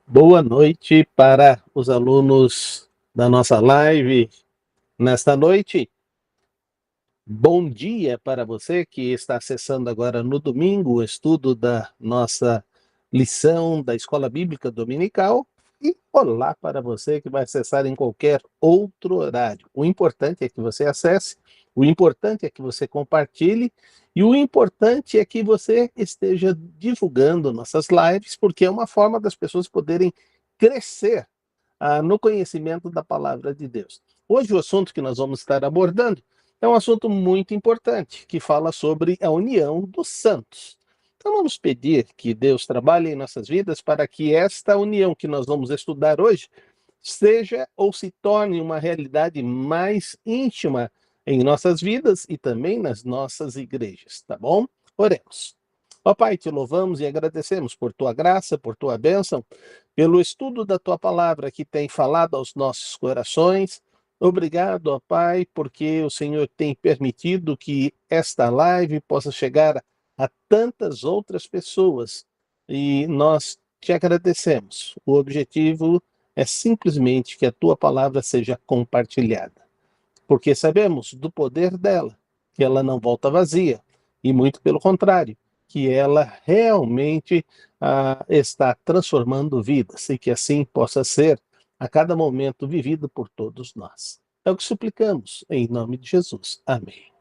Boa noite para os alunos da nossa live nesta noite. Bom dia para você que está acessando agora no domingo o estudo da nossa lição da Escola Bíblica Dominical. E olá para você que vai acessar em qualquer outro horário. O importante é que você acesse, o importante é que você compartilhe e o importante é que você esteja divulgando nossas lives, porque é uma forma das pessoas poderem crescer no conhecimento da palavra de Deus. Hoje o assunto que nós vamos estar abordando é um assunto muito importante, que fala sobre a união dos santos. Então vamos pedir que Deus trabalhe em nossas vidas para que esta união que nós vamos estudar hoje seja ou se torne uma realidade mais íntima em nossas vidas e também nas nossas igrejas, tá bom? Oremos. Ó Pai, te louvamos e agradecemos por tua graça, por tua bênção, pelo estudo da tua palavra que tem falado aos nossos corações. Obrigado, ó Pai, porque o Senhor tem permitido que esta live possa chegar a tantas outras pessoas e nós te agradecemos. O objetivo é simplesmente que a tua palavra seja compartilhada, porque sabemos do poder dela, que ela não volta vazia, e muito pelo contrário, que ela realmente está transformando vidas, e que assim possa ser a cada momento vivido por todos nós. É o que suplicamos, em nome de Jesus. Amém.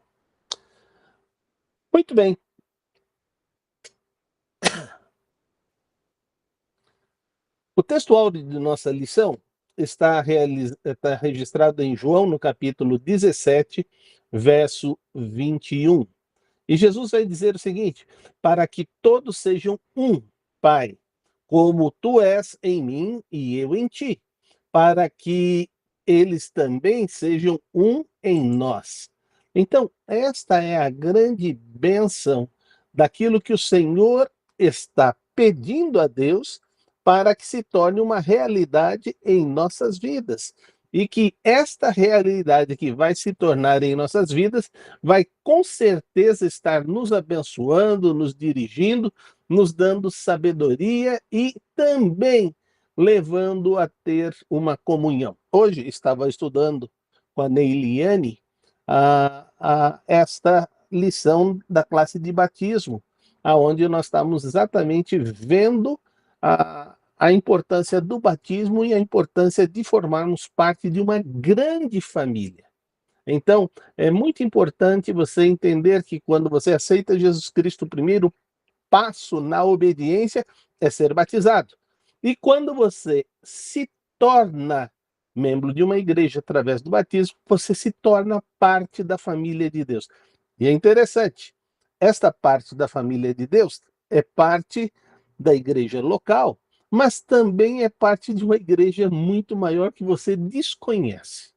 Muito bem. O texto áureo de nossa lição está registrado em João, no capítulo 17, verso 21. E Jesus vai dizer o seguinte: para que todos sejam um, Pai, como tu és em mim e eu em ti, para que eles também sejam um em nós. Então, esta é a grande bênção daquilo que o Senhor está pedindo a Deus para que se torne uma realidade em nossas vidas. E que esta realidade que vai se tornar em nossas vidas vai com certeza estar nos abençoando, nos dirigindo, nos dando sabedoria e também levando a ter uma comunhão. Hoje estava estudando com a Neiliane esta lição da classe de batismo, aonde nós estamos exatamente vendo a importância do batismo e a importância de formarmos parte de uma grande família. Então, é muito importante você entender que quando você aceita Jesus Cristo, o primeiro passo na obediência é ser batizado. E quando você se torna membro de uma igreja através do batismo, você se torna parte da família de Deus. E é interessante, esta parte da família de Deus é parte da igreja local, mas também é parte de uma igreja muito maior que você desconhece.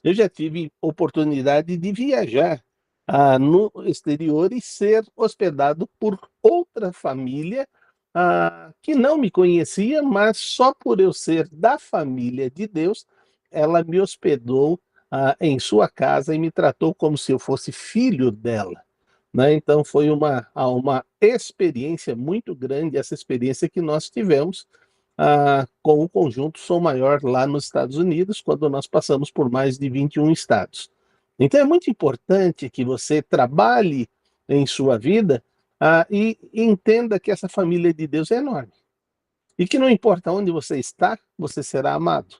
Eu já tive oportunidade de viajar no exterior e ser hospedado por outra família que não me conhecia, mas só por eu ser da família de Deus, ela me hospedou em sua casa e me tratou como se eu fosse filho dela. Né? Então foi uma experiência muito grande, essa experiência que nós tivemos com o conjunto Som Maior lá nos Estados Unidos, quando nós passamos por mais de 21 estados. Então é muito importante que você trabalhe em sua vida e entenda que essa família de Deus é enorme. E que não importa onde você está, você será amado,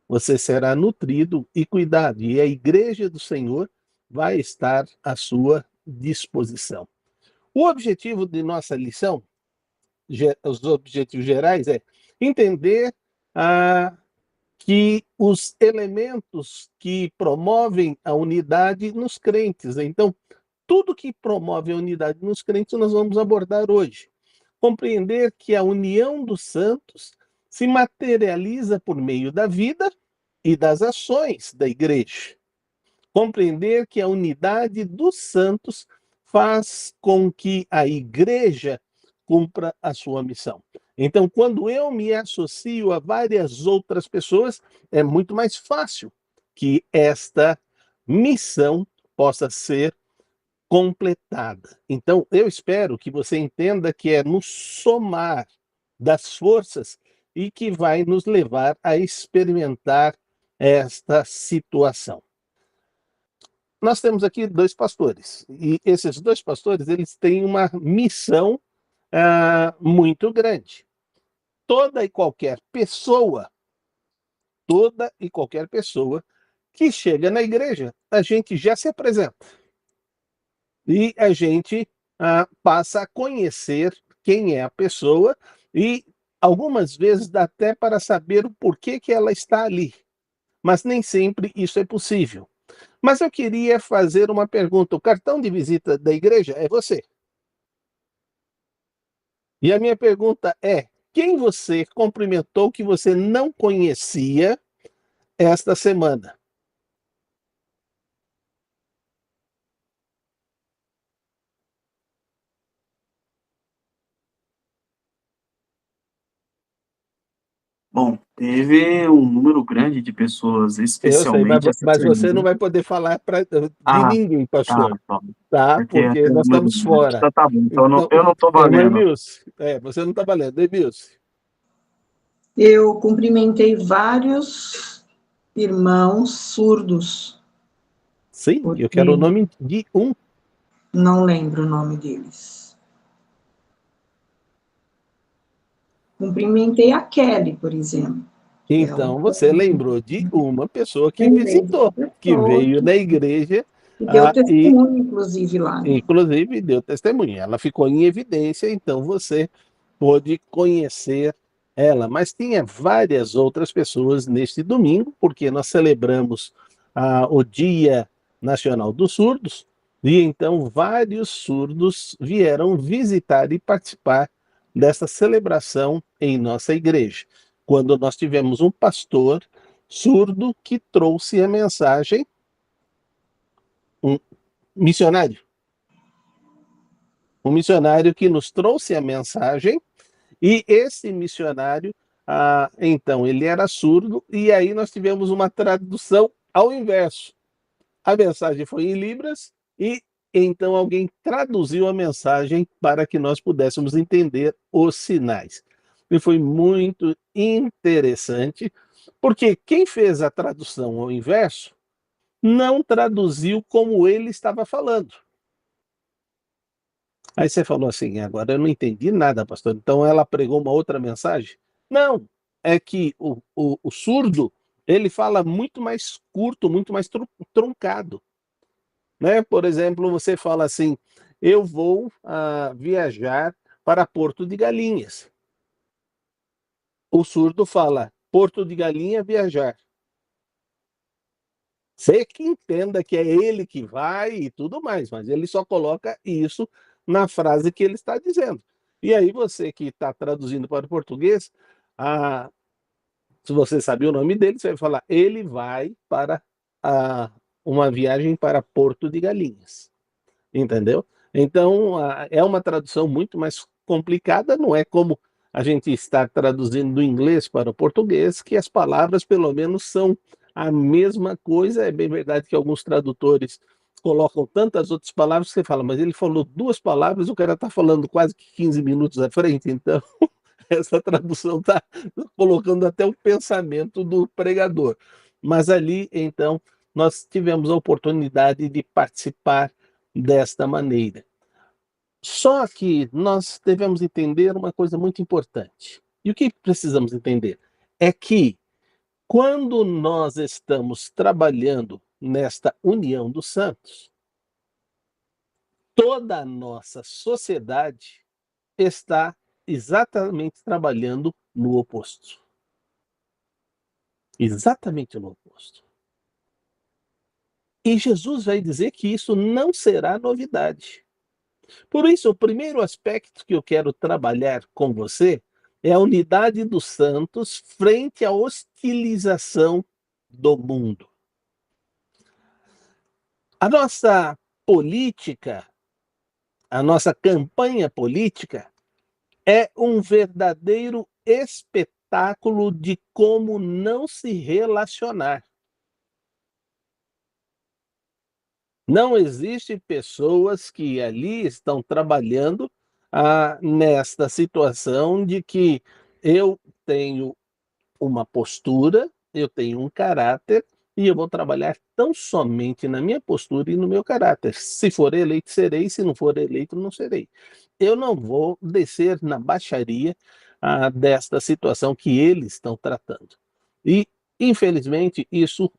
você será nutrido e cuidado, e a igreja do Senhor vai estar à sua disposição. O objetivo de nossa lição, os objetivos gerais, é entender que os elementos que promovem a unidade nos crentes. Então, tudo que promove a unidade nos crentes nós vamos abordar hoje. Compreender que a união dos santos se materializa por meio da vida e das ações da igreja. Compreender que a unidade dos santos faz com que a igreja cumpra a sua missão. Então, quando eu me associo a várias outras pessoas, é muito mais fácil que esta missão possa ser completada. Então, eu espero que você entenda que é no somar das forças e que vai nos levar a experimentar esta situação. Nós temos aqui 2 pastores, e esses 2 pastores, eles têm uma missão, muito grande. Toda e qualquer pessoa que chega na igreja, a gente já se apresenta. E a gente passa a conhecer quem é a pessoa e algumas vezes dá até para saber o porquê que ela está ali, mas nem sempre isso é possível. Mas eu queria fazer uma pergunta: o cartão de visita da igreja é você? E a minha pergunta é: quem você cumprimentou que você não conhecia esta semana? Bom, teve um número grande de pessoas, Eu sei, especialmente essa mas você não semana. vai poder falar de Ah, ninguém, tá, pastor, tá. tá? Porque Porque tem um nós número estamos grande. fora. Então tá bom. Então Então, eu não tô irmã valendo. Emilce, você não está valendo. Emilce. Eu cumprimentei vários irmãos surdos, Sim, eu quero o porque nome de um. não lembro o nome deles. Cumprimentei a Kelly, por exemplo. Ela Então, você lembrou de uma pessoa que lembrei de uma visitou, que pessoa veio na igreja que deu e, testemunho, inclusive, lá, né? inclusive, deu testemunho. Ela ficou em evidência, então você pôde conhecer ela. Mas tinha várias outras pessoas neste domingo, porque nós celebramos o Dia Nacional dos Surdos, e então vários surdos vieram visitar e participar dessa celebração em nossa igreja, quando nós tivemos um pastor surdo que trouxe a mensagem, um missionário, um missionário que nos trouxe a mensagem. E esse missionário, então, ele era surdo, e aí nós tivemos uma tradução ao inverso. A mensagem foi em Libras, e então alguém traduziu a mensagem para que nós pudéssemos entender os sinais. E foi muito interessante, porque quem fez a tradução ao inverso não traduziu como ele estava falando. Aí você falou assim: agora eu não entendi nada, pastor. Então ela pregou uma outra mensagem? Não, é que o surdo, ele fala muito mais curto, muito mais truncado. Né? Por exemplo, você fala assim: eu vou viajar para Porto de Galinhas. O surdo fala: Porto de Galinha, viajar. Você que entenda que é ele que vai e tudo mais, mas ele só coloca isso na frase que ele está dizendo. E aí você que está traduzindo para o português, ah, se você sabe o nome dele, você vai falar, ele vai para uma viagem para Porto de Galinhas, entendeu? Então, é uma tradução muito mais complicada, não é como a gente está traduzindo do inglês para o português, que as palavras, pelo menos, são a mesma coisa. É bem verdade que alguns tradutores colocam tantas outras palavras que você fala, mas ele falou 2 palavras, o cara está falando quase que 15 minutos à frente, então essa tradução está colocando até o pensamento do pregador. Mas ali, então, nós tivemos a oportunidade de participar desta maneira. Só que nós devemos entender uma coisa muito importante. E o que precisamos entender? É que quando nós estamos trabalhando nesta união dos santos, toda a nossa sociedade está exatamente trabalhando no oposto. Exatamente no oposto. E Jesus vai dizer que isso não será novidade. Por isso, o primeiro aspecto que eu quero trabalhar com você é a unidade dos santos frente à hostilização do mundo. A nossa política, a nossa campanha política é um verdadeiro espetáculo de como não se relacionar. Não existem pessoas que ali estão trabalhando nesta situação de que eu tenho uma postura, eu tenho um caráter, e eu vou trabalhar tão somente na minha postura e no meu caráter. Se for eleito, serei, se não for eleito, não serei. Eu não vou descer na baixaria desta situação que eles estão tratando. E, infelizmente, isso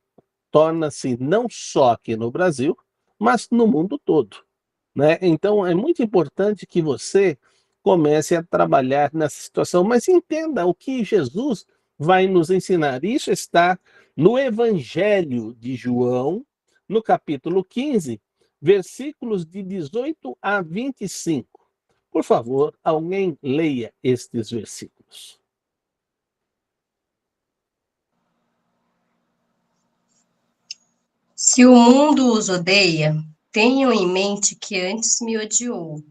torna-se não só aqui no Brasil, mas no mundo todo, né? Então, é muito importante que você comece a trabalhar nessa situação, mas entenda o que Jesus vai nos ensinar. Isso está no Evangelho de João, no capítulo 15, versículos de 18 a 25. Por favor, alguém leia estes versículos. Se o mundo os odeia, tenham em mente que antes me odiou.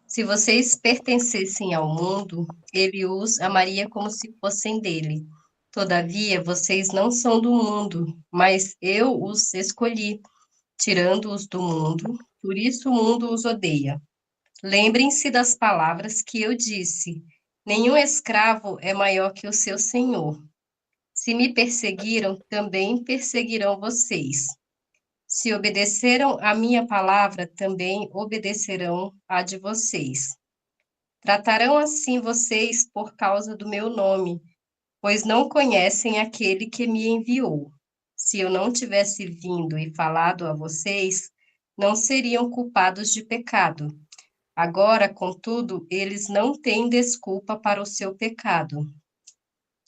Se vocês pertencessem ao mundo, ele os amaria como se fossem dele. Todavia, vocês não são do mundo, mas eu os escolhi, tirando-os do mundo, por isso o mundo os odeia. Lembrem-se das palavras que eu disse: nenhum escravo é maior que o seu senhor. Se me perseguiram, também perseguirão vocês. Se obedeceram à minha palavra, também obedecerão à de vocês. Tratarão assim vocês por causa do meu nome, pois não conhecem aquele que me enviou. Se eu não tivesse vindo e falado a vocês, não seriam culpados de pecado. Agora, contudo, eles não têm desculpa para o seu pecado.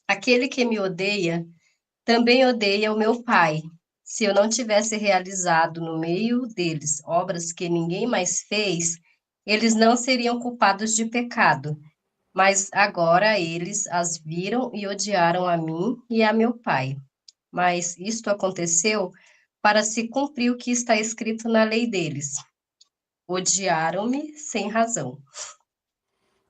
Aquele que me odeia, também odeia o meu Pai. Se eu não tivesse realizado no meio deles obras que ninguém mais fez, eles não seriam culpados de pecado. Mas agora eles as viram e odiaram a mim e a meu Pai. Mas isto aconteceu para se cumprir o que está escrito na lei deles. Odiaram-me sem razão.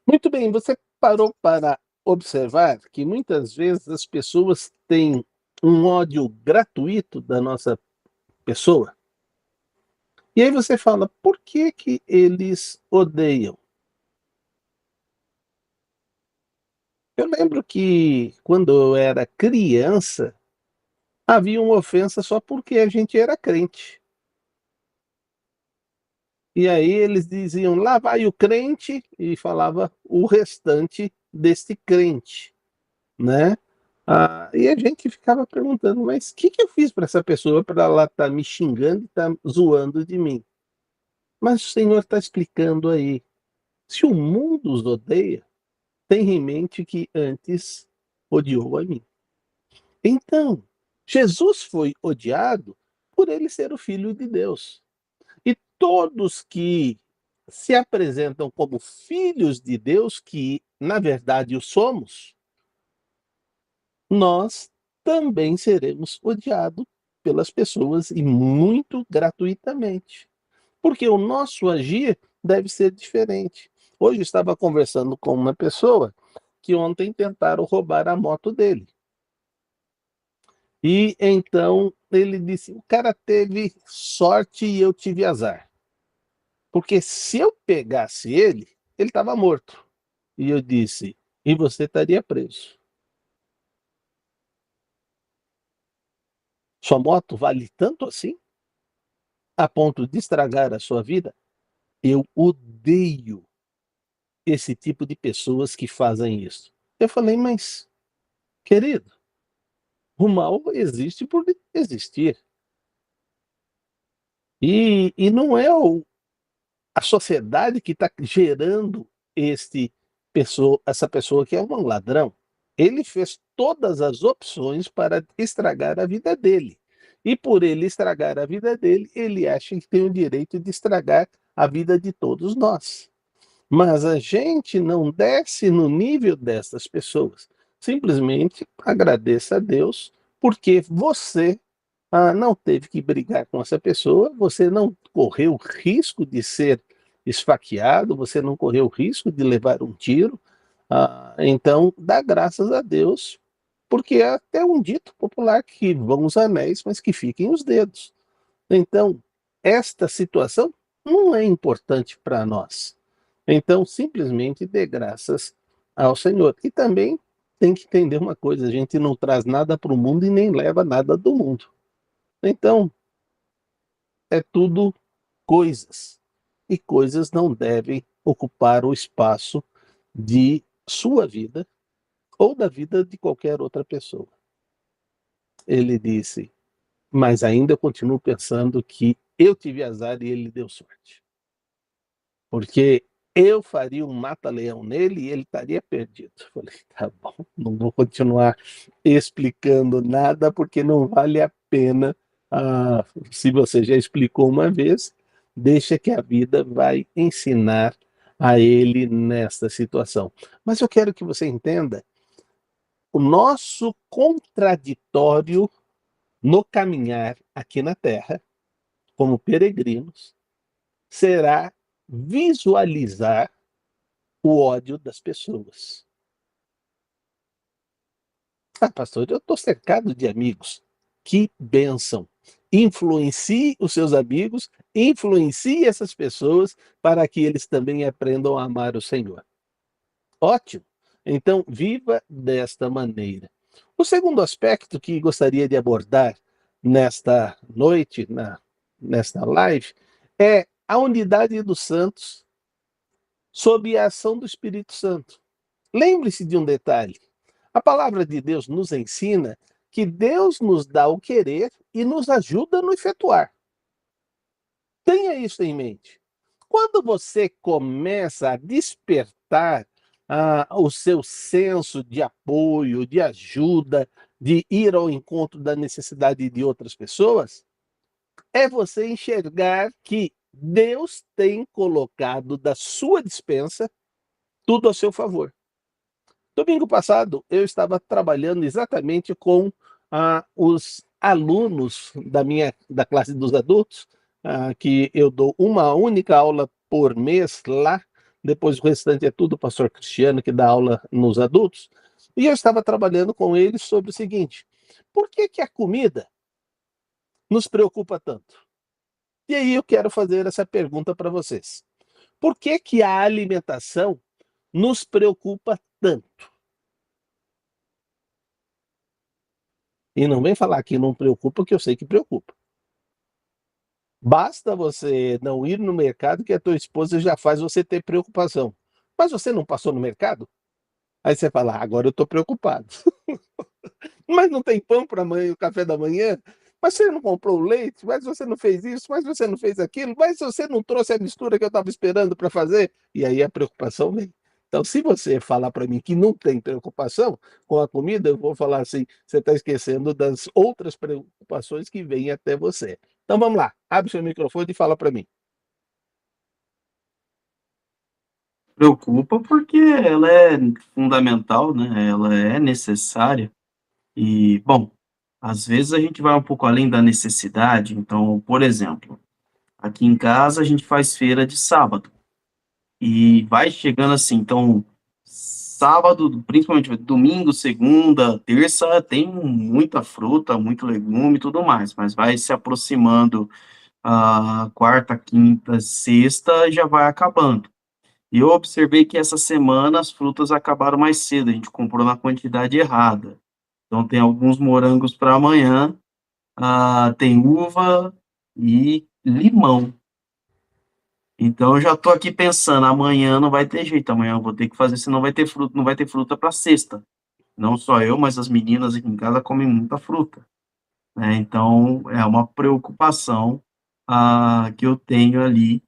Muito bem, você parou para observar que muitas vezes as pessoas têm um ódio gratuito da nossa pessoa? E aí você fala, por que que eles odeiam? Eu lembro que quando eu era criança, havia uma ofensa só porque a gente era crente. E aí eles diziam, lá vai o crente, e falava o restante deste crente, né? E a gente ficava perguntando, mas o que que eu fiz para essa pessoa para ela estar me xingando e estar zoando de mim? Mas o Senhor está explicando aí, se o mundo os odeia, tenha em mente que antes odiou a mim. Então, Jesus foi odiado por ele ser o Filho de Deus. E todos que se apresentam como filhos de Deus, que na verdade o somos, nós também seremos odiados pelas pessoas e muito gratuitamente. Porque o nosso agir deve ser diferente. Hoje eu estava conversando com uma pessoa que ontem tentaram roubar a moto dele. E então ele disse: o cara teve sorte e eu tive azar. Porque se eu pegasse ele, ele estava morto. E eu disse: e você estaria preso. Sua moto vale tanto assim? A ponto de estragar a sua vida? Eu odeio esse tipo de pessoas que fazem isso. Eu falei, mas, querido, o mal existe por existir. E não é a sociedade que está gerando essa pessoa que é um ladrão. Ele fez todas as opções para estragar a vida dele. E por ele estragar a vida dele, ele acha que tem o direito de estragar a vida de todos nós. Mas a gente não desce no nível dessas pessoas. Simplesmente agradeça a Deus, porque você não teve que brigar com essa pessoa, você não correu risco de ser esfaqueado, você não correu risco de levar um tiro. Então, dá graças a Deus, porque é até um dito popular que vão os anéis, mas que fiquem os dedos. Então, esta situação não é importante para nós. Então, simplesmente dê graças ao Senhor. E também tem que entender uma coisa, a gente não traz nada para o mundo e nem leva nada do mundo. Então, é tudo coisas. E coisas não devem ocupar o espaço de sua vida ou da vida de qualquer outra pessoa. Ele disse, mas ainda eu continuo pensando que eu tive azar e ele deu sorte. Porque eu faria um mata-leão nele e ele estaria perdido. Falei, tá bom, não vou continuar explicando nada porque não vale a pena. Se você já explicou uma vez, deixa que a vida vai ensinar a ele nesta situação. Mas eu quero que você entenda o nosso contraditório no caminhar aqui na Terra, como peregrinos, será visualizar o ódio das pessoas. Pastor, eu estou cercado de amigos. Que bênção! Influencie os seus amigos, influencie essas pessoas para que eles também aprendam a amar o Senhor. Ótimo! Então, viva desta maneira. O segundo aspecto que gostaria de abordar nesta noite, nesta live, é a unidade dos santos sob a ação do Espírito Santo. Lembre-se de um detalhe. A palavra de Deus nos ensina que Deus nos dá o querer e nos ajuda no efetuar. Tenha isso em mente. Quando você começa a despertar o seu senso de apoio, de ajuda, de ir ao encontro da necessidade de outras pessoas, é você enxergar que Deus tem colocado da sua dispensa tudo a seu favor. Domingo passado, eu estava trabalhando exatamente com os alunos da classe dos adultos, que eu dou uma única aula por mês lá, depois o restante é tudo o pastor Cristiano que dá aula nos adultos, e eu estava trabalhando com eles sobre o seguinte, por que que a comida nos preocupa tanto? E aí eu quero fazer essa pergunta para vocês. Por que que a alimentação nos preocupa tanto? E não vem falar que não preocupa, que eu sei que preocupa. Basta você não ir no mercado que a tua esposa já faz você ter preocupação. Mas você não passou no mercado? Aí você fala, agora eu estou preocupado. Mas não tem pão para amanhã, o café da manhã? Mas você não comprou o leite? Mas você não fez isso? Mas você não fez aquilo? Mas você não trouxe a mistura que eu estava esperando para fazer? E aí a preocupação vem. Então, se você falar para mim que não tem preocupação com a comida, eu vou falar assim, você está esquecendo das outras preocupações que vêm até você. Então, vamos lá. Abre seu microfone e fala para mim. Preocupa porque ela é fundamental, né? Ela é necessária. E, bom, às vezes a gente vai um pouco além da necessidade. Então, por exemplo, aqui em casa a gente faz feira de sábado. E vai chegando assim, então, sábado, principalmente domingo, segunda, terça, tem muita fruta, muito legume e tudo mais, mas vai se aproximando a quarta, quinta, sexta, já vai acabando. E eu observei que essa semana as frutas acabaram mais cedo, a gente comprou na quantidade errada. Então, tem alguns morangos para amanhã, tem uva e limão. Então eu já estou aqui pensando, amanhã não vai ter jeito, amanhã eu vou ter que fazer, senão vai ter fruta, não vai ter fruta para sexta. Não só eu, mas as meninas aqui em casa comem muita fruta, né? Então é uma preocupação que eu tenho ali.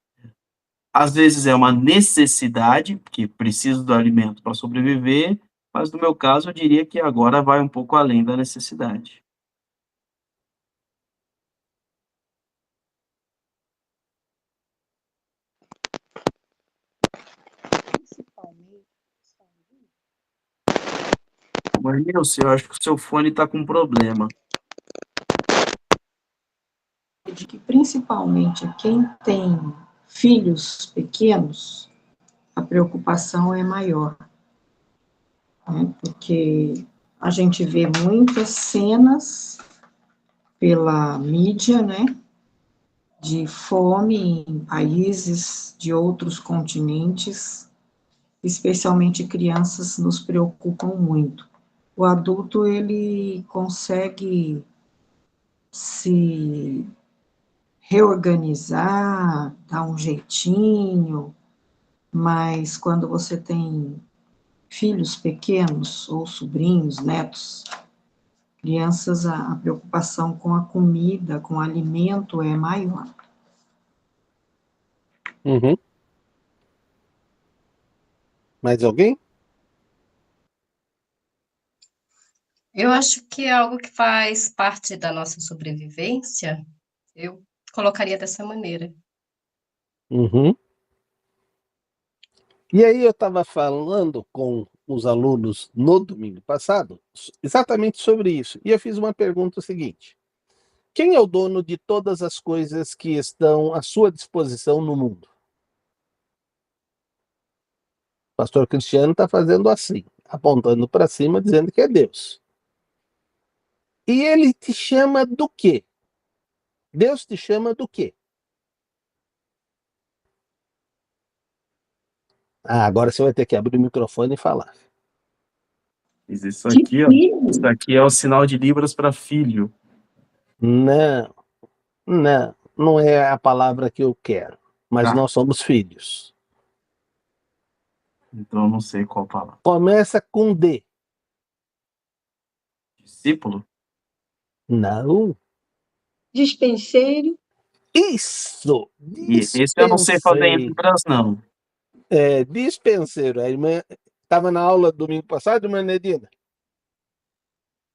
Às vezes é uma necessidade, porque preciso do alimento para sobreviver, mas no meu caso eu diria que agora vai um pouco além da necessidade. Mas, Nilce, eu acho que o seu fone está com problema. De que principalmente quem tem filhos pequenos, a preocupação é maior, né? Porque a gente vê muitas cenas pela mídia, né, de fome em países de outros continentes, especialmente crianças nos preocupam muito. o adulto, ele consegue se reorganizar, dar um jeitinho, mas quando você tem filhos pequenos, ou sobrinhos, netos, crianças, a preocupação com a comida, com o alimento é maior. Uhum. Mais alguém? Eu acho que é algo que faz parte da nossa sobrevivência. Eu colocaria dessa maneira. Uhum. E aí eu estava falando com os alunos no domingo passado exatamente sobre isso. E eu fiz uma pergunta seguinte: quem é o dono de todas as coisas que estão à sua disposição no mundo? O pastor Cristiano está fazendo assim, apontando para cima, dizendo que é Deus. E ele te chama do quê? Deus te chama do quê? Ah, agora você vai ter que abrir o microfone e falar. Mas isso aqui, ó, isso aqui é o sinal de Libras para filho. Não, não, não é a palavra que eu quero, mas Tá. nós somos filhos. Então eu não sei qual palavra. Começa com D. Discípulo? Não. Dispenseiro. Isso! E esse eu não sei fazer em Dispenseiro. Libras, não. É, dispenseiro. A irmã estava na aula domingo passado, irmã Nedina?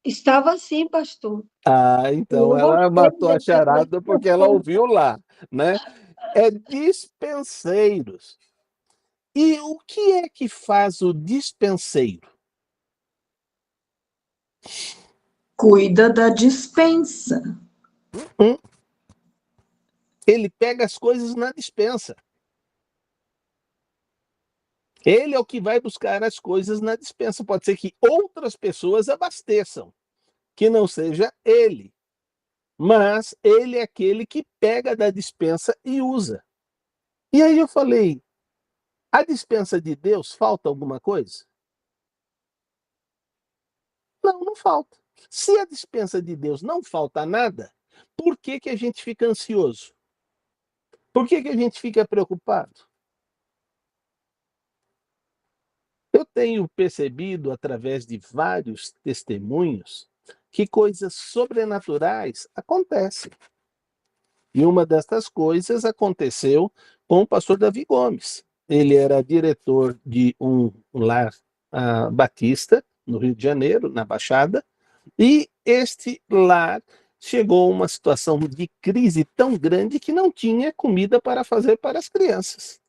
Estava sim, pastor. Ah, então Eu ela gostei matou a dessa charada porque ela ouviu lá, né? É dispenseiros. E o que é que faz o dispenseiro? Cuida da dispensa. Ele pega as coisas na dispensa. Ele é o que vai buscar as coisas na dispensa. Pode ser que outras pessoas abasteçam, que não seja ele. Mas ele é aquele que pega da dispensa e usa. E aí eu falei, a dispensa de Deus falta alguma coisa? Não, não falta. Se a dispensa de Deus não falta nada, por que que a gente fica ansioso? Por que que a gente fica preocupado? Eu tenho percebido, através de vários testemunhos, que coisas sobrenaturais acontecem. E uma destas coisas aconteceu com o pastor Davi Gomes. Ele era diretor de um lar batista, no Rio de Janeiro, na Baixada, e este lar chegou a uma situação de crise tão grande que não tinha comida para fazer para as crianças.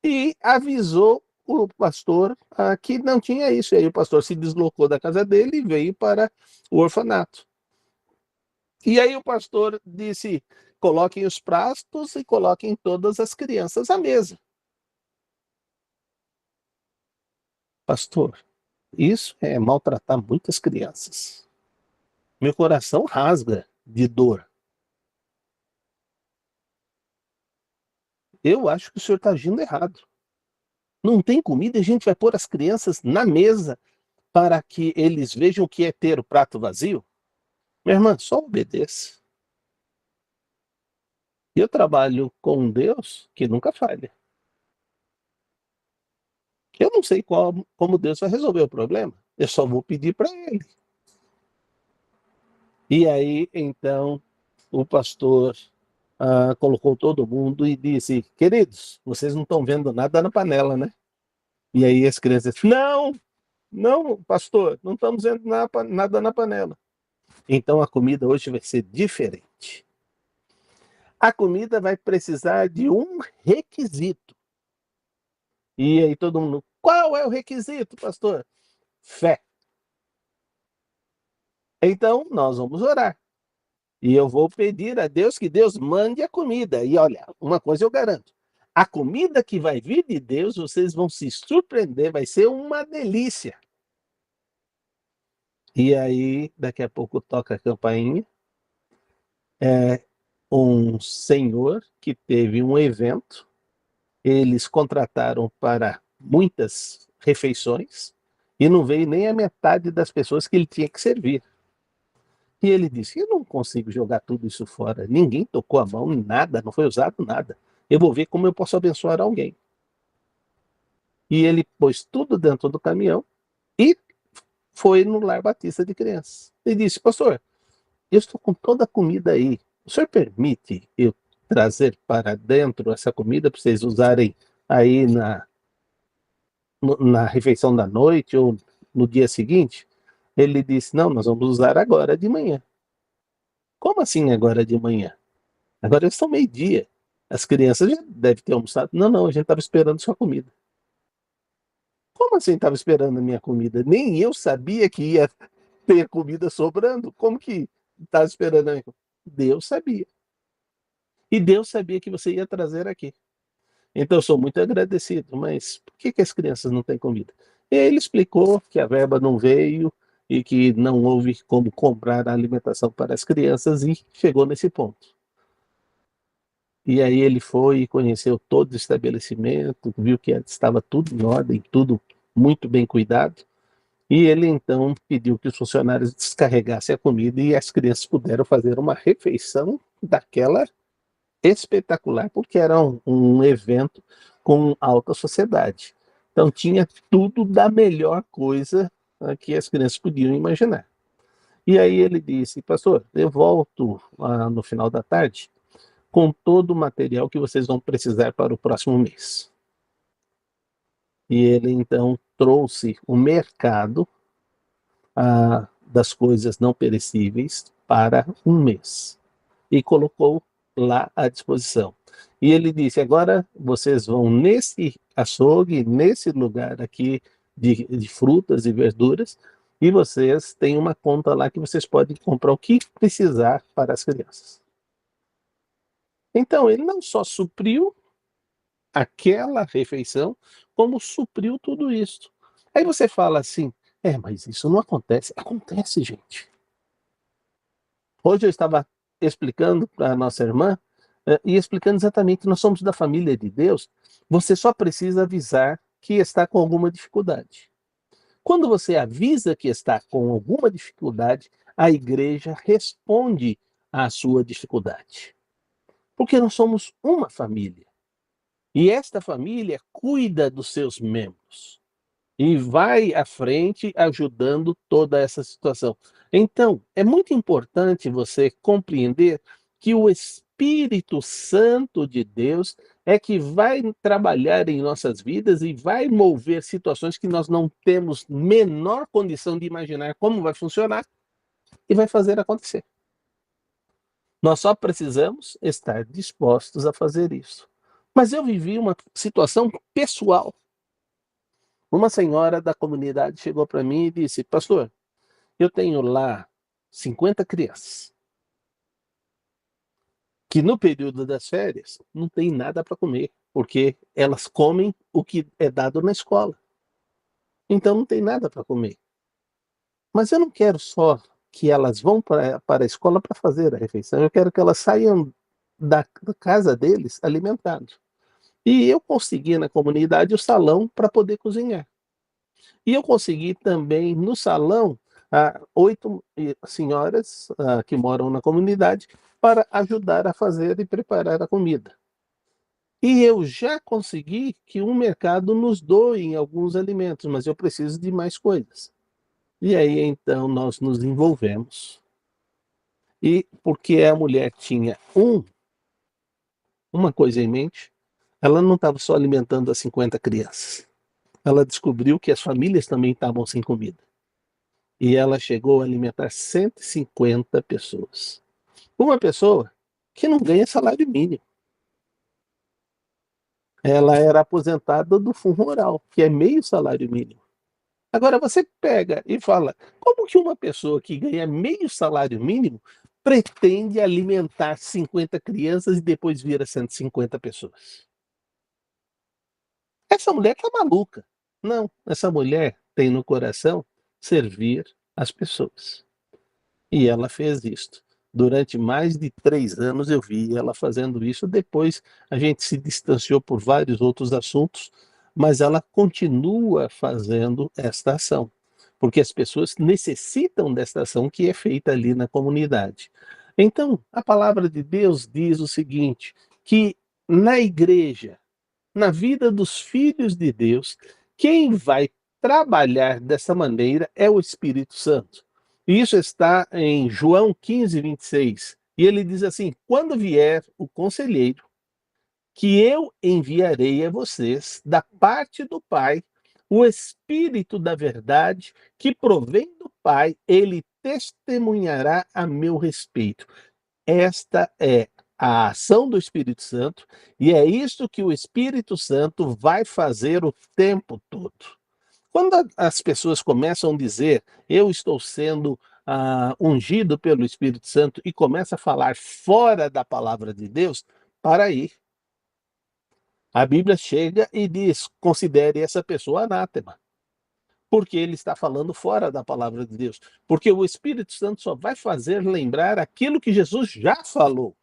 E avisou o pastor que não tinha isso. E aí o pastor se deslocou da casa dele e veio para o orfanato. E aí o pastor disse, coloquem os pratos e coloquem todas as crianças à mesa. Pastor, isso é maltratar muitas crianças. Meu coração rasga de dor. Eu acho que o senhor está agindo errado. Não tem comida e a gente vai pôr as crianças na mesa para que eles vejam o que é ter o prato vazio? Minha irmã, só obedeça. Eu trabalho com um Deus que nunca falha. Eu não sei como Deus vai resolver o problema. Eu só vou pedir para Ele. E aí, então, o pastor colocou todo mundo e disse, queridos, vocês não estão vendo nada na panela, né? E aí as crianças, não, não, pastor, não estamos vendo nada na panela. Então a comida hoje vai ser diferente. A comida vai precisar de um requisito. E aí todo mundo, qual é o requisito, pastor? Fé. Então nós vamos orar. E eu vou pedir a Deus que Deus mande a comida. E olha, uma coisa eu garanto. A comida que vai vir de Deus, vocês vão se surpreender, vai ser uma delícia. E aí, daqui a pouco toca a campainha. É um senhor que teve um evento. Eles contrataram para muitas refeições E não veio nem a metade das pessoas que ele tinha que servir. E ele disse, eu não consigo jogar tudo isso fora. Ninguém tocou a mão em nada, não foi usado nada. Eu vou ver como eu posso abençoar alguém. E ele pôs tudo dentro do caminhão e foi no Lar Batista de Crianças. E disse, pastor, eu estou com toda a comida aí. O senhor permite eu trazer para dentro essa comida para vocês usarem aí na refeição da noite ou no dia seguinte? Ele disse, não, nós vamos usar agora de manhã. Como assim agora de manhã? Agora eles estão meio-dia. As crianças já devem ter almoçado. Não, não, a gente estava esperando sua comida. Como assim estava esperando a minha comida? Nem eu sabia que ia ter comida sobrando. Como que estava esperando a minha comida? Deus sabia. E Deus sabia que você ia trazer aqui. Então eu sou muito agradecido, mas por que as crianças não têm comida? E aí ele explicou que a verba não veio e que não houve como comprar a alimentação para as crianças e chegou nesse ponto. E aí ele foi e conheceu todo o estabelecimento, viu que estava tudo em ordem, tudo muito bem cuidado. E ele então pediu que os funcionários descarregassem a comida e as crianças puderam fazer uma refeição daquela espetacular, porque era um evento com alta sociedade. Então tinha tudo da melhor coisa que as crianças podiam imaginar. E aí ele disse, pastor, eu volto no final da tarde com todo o material que vocês vão precisar para o próximo mês. E ele então trouxe o mercado das coisas não perecíveis para um mês e colocou lá à disposição. E ele disse, agora vocês vão nesse açougue, nesse lugar aqui de frutas e verduras, e vocês têm uma conta lá que vocês podem comprar o que precisar para as crianças. Então ele não só supriu aquela refeição, como supriu tudo isso. Aí você fala assim, mas isso não acontece. Acontece, gente. Hoje eu estava explicando para a nossa irmã, e explicando exatamente, nós somos da família de Deus, você só precisa avisar que está com alguma dificuldade. Quando você avisa que está com alguma dificuldade, a igreja responde à sua dificuldade. Porque nós somos uma família. E esta família cuida dos seus membros. E vai à frente ajudando toda essa situação. Então, é muito importante você compreender que o Espírito Santo de Deus é que vai trabalhar em nossas vidas e vai mover situações que nós não temos menor condição de imaginar como vai funcionar e vai fazer acontecer. Nós só precisamos estar dispostos a fazer isso. Mas eu vivi uma situação pessoal. Uma senhora da comunidade chegou para mim e disse, pastor, eu tenho lá 50 crianças, que no período das férias não tem nada para comer, porque elas comem o que é dado na escola. Então não tem nada para comer. Mas eu não quero só que elas vão para a escola para fazer a refeição, eu quero que elas saiam da casa deles alimentados. E eu consegui na comunidade o salão para poder cozinhar. E eu consegui também no salão 8 senhoras que moram na comunidade para ajudar a fazer e preparar a comida. E eu já consegui que um mercado nos doe alguns alimentos, mas eu preciso de mais coisas. E aí então nós nos envolvemos. E porque a mulher tinha uma coisa em mente, ela não estava só alimentando as 50 crianças. Ela descobriu que as famílias também estavam sem comida. E ela chegou a alimentar 150 pessoas. Uma pessoa que não ganha salário mínimo. Ela era aposentada do Fundo Rural, que é meio salário mínimo. Agora você pega e fala, como que uma pessoa que ganha meio salário mínimo pretende alimentar 50 crianças e depois vira 150 pessoas? Essa mulher está maluca. Não, essa mulher tem no coração servir as pessoas. E ela fez isso. Durante mais de 3 anos eu vi ela fazendo isso. Depois a gente se distanciou por vários outros assuntos, mas ela continua fazendo esta ação, porque as pessoas necessitam desta ação que é feita ali na comunidade. Então, a palavra de Deus diz o seguinte, que na igreja, na vida dos filhos de Deus, quem vai trabalhar dessa maneira é o Espírito Santo. E isso está em João 15:26. E ele diz assim: quando vier o conselheiro, que eu enviarei a vocês da parte do Pai, o Espírito da verdade, que provém do Pai, ele testemunhará a meu respeito. Esta é a ação do Espírito Santo e é isso que o Espírito Santo vai fazer o tempo todo. Quando as pessoas começam a dizer, eu estou sendo ungido pelo Espírito Santo e começa a falar fora da palavra de Deus, para aí. A Bíblia chega e diz, considere essa pessoa anátema, porque ele está falando fora da palavra de Deus. Porque o Espírito Santo só vai fazer lembrar aquilo que Jesus já falou.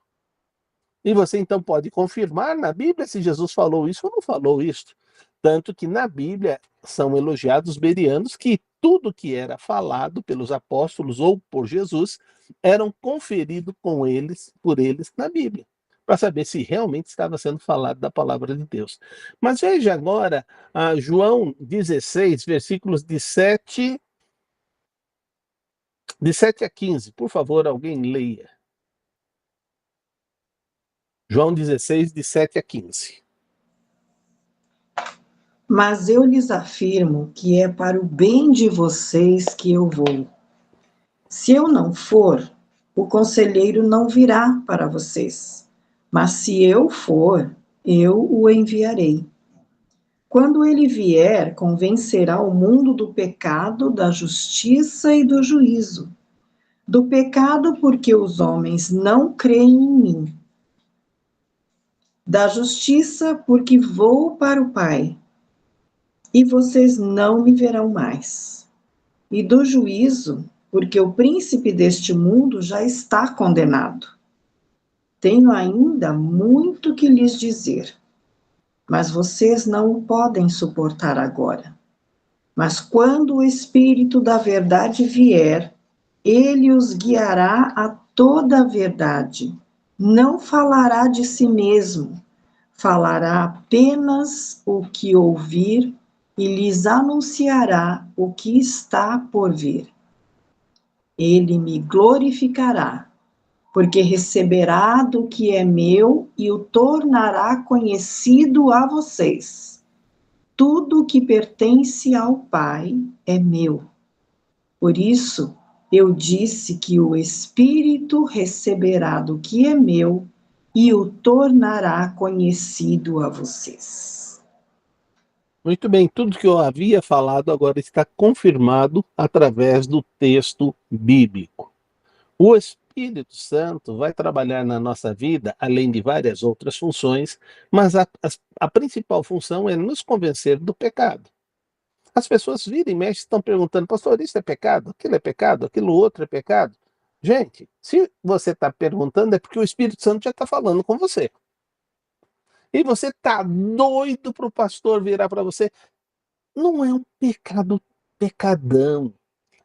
E você então pode confirmar na Bíblia se Jesus falou isso ou não falou isso. Tanto que na Bíblia são elogiados os bereanos que tudo que era falado pelos apóstolos ou por Jesus eram conferido por eles na Bíblia, para saber se realmente estava sendo falado da palavra de Deus. Mas veja agora João 16, versículos de 7 a 15. Por favor, alguém leia. João 16, de 7 a 15. Mas eu lhes afirmo que é para o bem de vocês que eu vou. Se eu não for, o conselheiro não virá para vocês. Mas se eu for, eu o enviarei. Quando ele vier, convencerá o mundo do pecado, da justiça e do juízo. Do pecado, porque os homens não creem em mim. Da justiça, porque vou para o Pai, e vocês não me verão mais. E do juízo, porque o príncipe deste mundo já está condenado. Tenho ainda muito que lhes dizer, mas vocês não o podem suportar agora. Mas quando o Espírito da verdade vier, ele os guiará a toda a verdade. Não falará de si mesmo, falará apenas o que ouvir e lhes anunciará o que está por vir. Ele me glorificará, porque receberá do que é meu e o tornará conhecido a vocês. Tudo que pertence ao Pai é meu. Por isso, eu disse que o Espírito receberá do que é meu e o tornará conhecido a vocês. Muito bem, tudo que eu havia falado agora está confirmado através do texto bíblico. O Espírito Santo vai trabalhar na nossa vida, além de várias outras funções, mas a principal função é nos convencer do pecado. As pessoas viram e mexem, estão perguntando, pastor, isso é pecado? Aquilo outro é pecado? Gente, se você está perguntando é porque o Espírito Santo já está falando com você. E você está doido para o pastor virar para você. Não é um pecado, pecadão.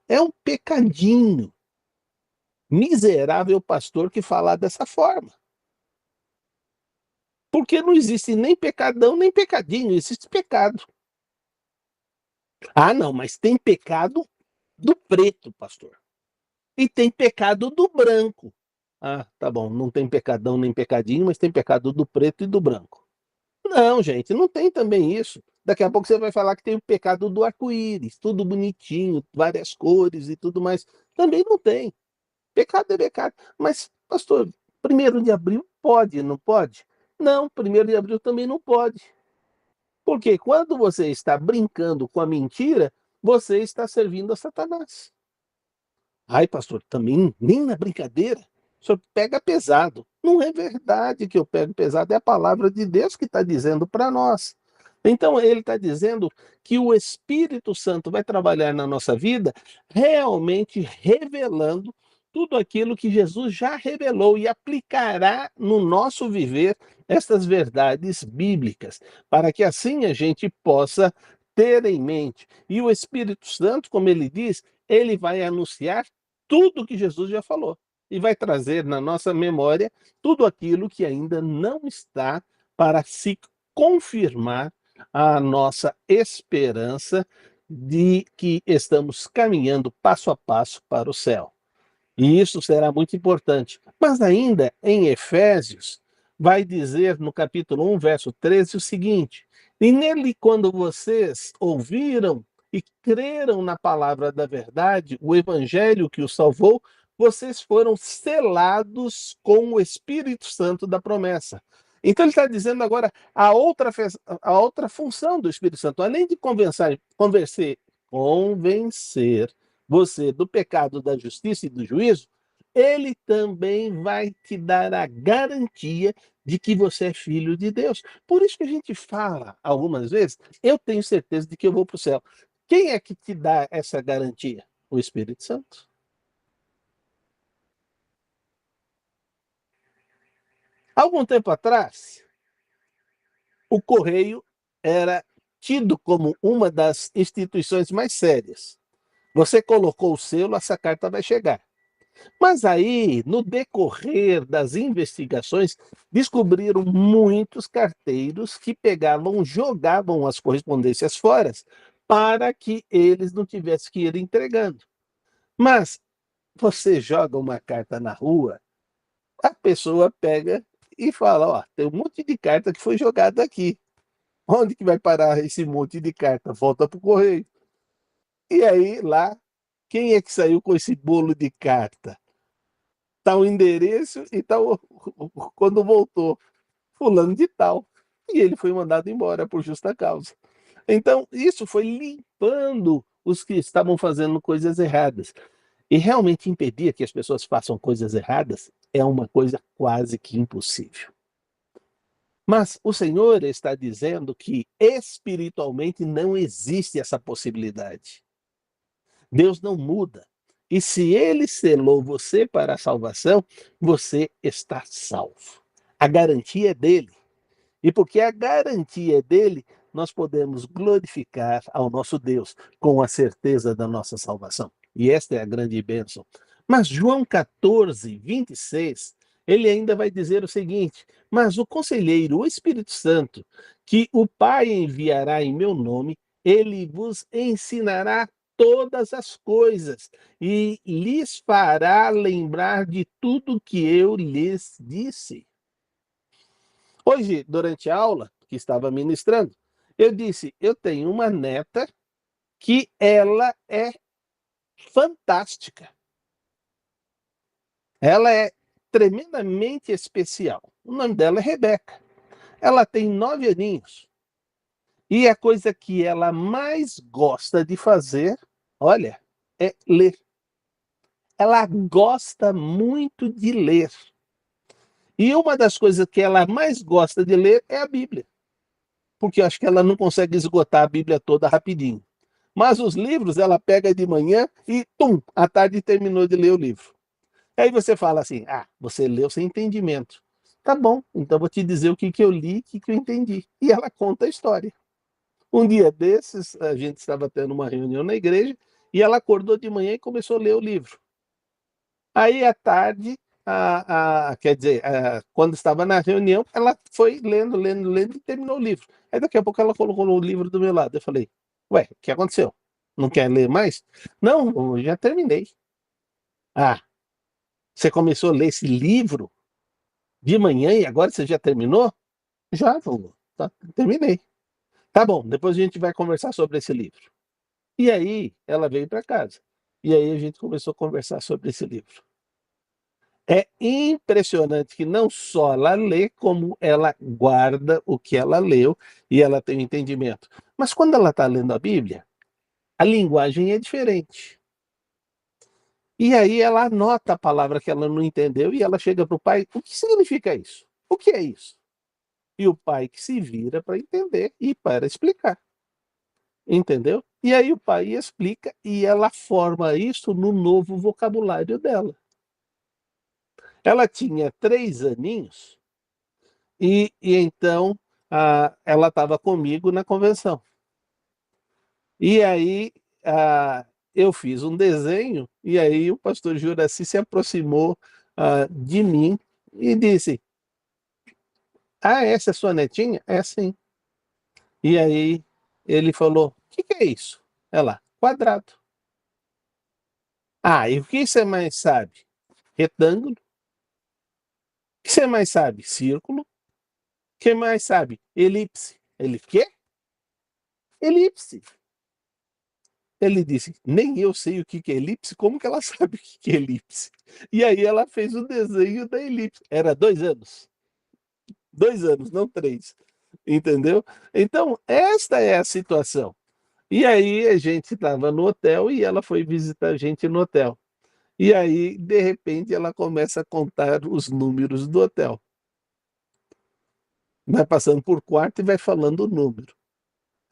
É um pecadinho. Miserável pastor que falar dessa forma. Porque não existe nem pecadão, nem pecadinho, existe pecado. Ah, não, mas tem pecado do preto, pastor. E tem pecado do branco. Ah, tá bom, não tem pecadão nem pecadinho, mas tem pecado do preto e do branco. Não, gente, não tem também isso. Daqui a pouco você vai falar que tem o pecado do arco-íris, tudo bonitinho, várias cores e tudo mais. Também não tem. Pecado é pecado. Mas, pastor, 1º de abril pode, não pode? Não, 1º de abril também não pode. Porque quando você está brincando com a mentira, você está servindo a Satanás. Ai, pastor, também nem na brincadeira. O senhor pega pesado. Não é verdade que eu pego pesado, é a palavra de Deus que está dizendo para nós. Então, ele está dizendo que o Espírito Santo vai trabalhar na nossa vida, realmente revelando tudo aquilo que Jesus já revelou e aplicará no nosso viver estas verdades bíblicas, para que assim a gente possa ter em mente. E o Espírito Santo, como ele diz, ele vai anunciar tudo que Jesus já falou e vai trazer na nossa memória tudo aquilo que ainda não está para se confirmar a nossa esperança de que estamos caminhando passo a passo para o céu. E isso será muito importante. Mas ainda em Efésios, vai dizer no capítulo 1, verso 13, o seguinte: E nele, quando vocês ouviram e creram na palavra da verdade, o evangelho que os salvou, vocês foram selados com o Espírito Santo da promessa. Então ele está dizendo agora a outra função do Espírito Santo, além de convencer você do pecado, da justiça e do juízo, ele também vai te dar a garantia de que você é filho de Deus. Por isso que a gente fala algumas vezes, eu tenho certeza de que eu vou para o céu. Quem é que te dá essa garantia? O Espírito Santo. Algum tempo atrás, o Correio era tido como uma das instituições mais sérias. Você colocou o selo, essa carta vai chegar. Mas aí, no decorrer das investigações, descobriram muitos carteiros que pegavam, jogavam as correspondências fora para que eles não tivessem que ir entregando. Mas você joga uma carta na rua, a pessoa pega e fala, ó, tem um monte de carta que foi jogada aqui. Onde que vai parar esse monte de carta? Volta para o correio. E aí, lá, quem é que saiu com esse bolo de carta? Tá o endereço e tá quando voltou, fulano de tal. E ele foi mandado embora por justa causa. Então, isso foi limpando os que estavam fazendo coisas erradas. E realmente impedir que as pessoas façam coisas erradas é uma coisa quase que impossível. Mas o Senhor está dizendo que espiritualmente não existe essa possibilidade. Deus não muda. E se ele selou você para a salvação, você está salvo. A garantia é dele. E porque a garantia é dele, nós podemos glorificar ao nosso Deus com a certeza da nossa salvação. E esta é a grande bênção. Mas João 14, 26, ele ainda vai dizer o seguinte: Mas o conselheiro, o Espírito Santo, que o Pai enviará em meu nome, ele vos ensinará todas as coisas e lhes fará lembrar de tudo que eu lhes disse. Hoje, durante a aula que estava ministrando, eu disse, eu tenho uma neta que ela é fantástica. Ela é tremendamente especial. O nome dela é Rebeca. Ela tem 9 aninhos. E a coisa que ela mais gosta de fazer, olha, é ler. Ela gosta muito de ler. E uma das coisas que ela mais gosta de ler é a Bíblia. Porque eu acho que ela não consegue esgotar a Bíblia toda rapidinho. Mas os livros ela pega de manhã e, à tarde terminou de ler o livro. Aí você fala assim, você leu sem entendimento. Tá bom, então vou te dizer o que eu li, o que eu entendi. E ela conta a história. Um dia desses, a gente estava tendo uma reunião na igreja e ela acordou de manhã e começou a ler o livro. Aí, à tarde, quando estava na reunião, ela foi lendo e terminou o livro. Aí, daqui a pouco, ela colocou o livro do meu lado. Eu falei, ué, o que aconteceu? Não quer ler mais? Não, eu já terminei. Você começou a ler esse livro de manhã e agora você já terminou? Já, tá, terminei. Tá bom, depois a gente vai conversar sobre esse livro. E aí, ela veio para casa. E aí, a gente começou a conversar sobre esse livro. É impressionante que não só ela lê, como ela guarda o que ela leu e ela tem o entendimento. Mas quando ela está lendo a Bíblia, a linguagem é diferente. E aí ela anota a palavra que ela não entendeu e ela chega para o pai, o que significa isso? O que é isso? E o pai que se vira para entender e para explicar. Entendeu? E aí o pai explica e ela forma isso no novo vocabulário dela. Ela tinha 3 aninhos e então ela estava comigo na convenção. E aí eu fiz um desenho e aí o pastor Juraci se aproximou de mim e disse: essa é sua netinha? É, sim. E aí ele falou: o que é isso? Ela: quadrado. E o que você mais sabe? Retângulo. O que você mais sabe? Círculo. O que mais sabe? Elipse. Ele: quê? Elipse. Ele disse: nem eu sei o que é elipse, como que ela sabe o que é elipse? E aí ela fez o desenho da elipse. Era 2 anos. 2 anos, não 3. Entendeu? Então, esta é a situação. E aí a gente estava no hotel e ela foi visitar a gente no hotel. E aí, de repente, ela começa a contar os números do hotel. Vai passando por quarto e vai falando o número.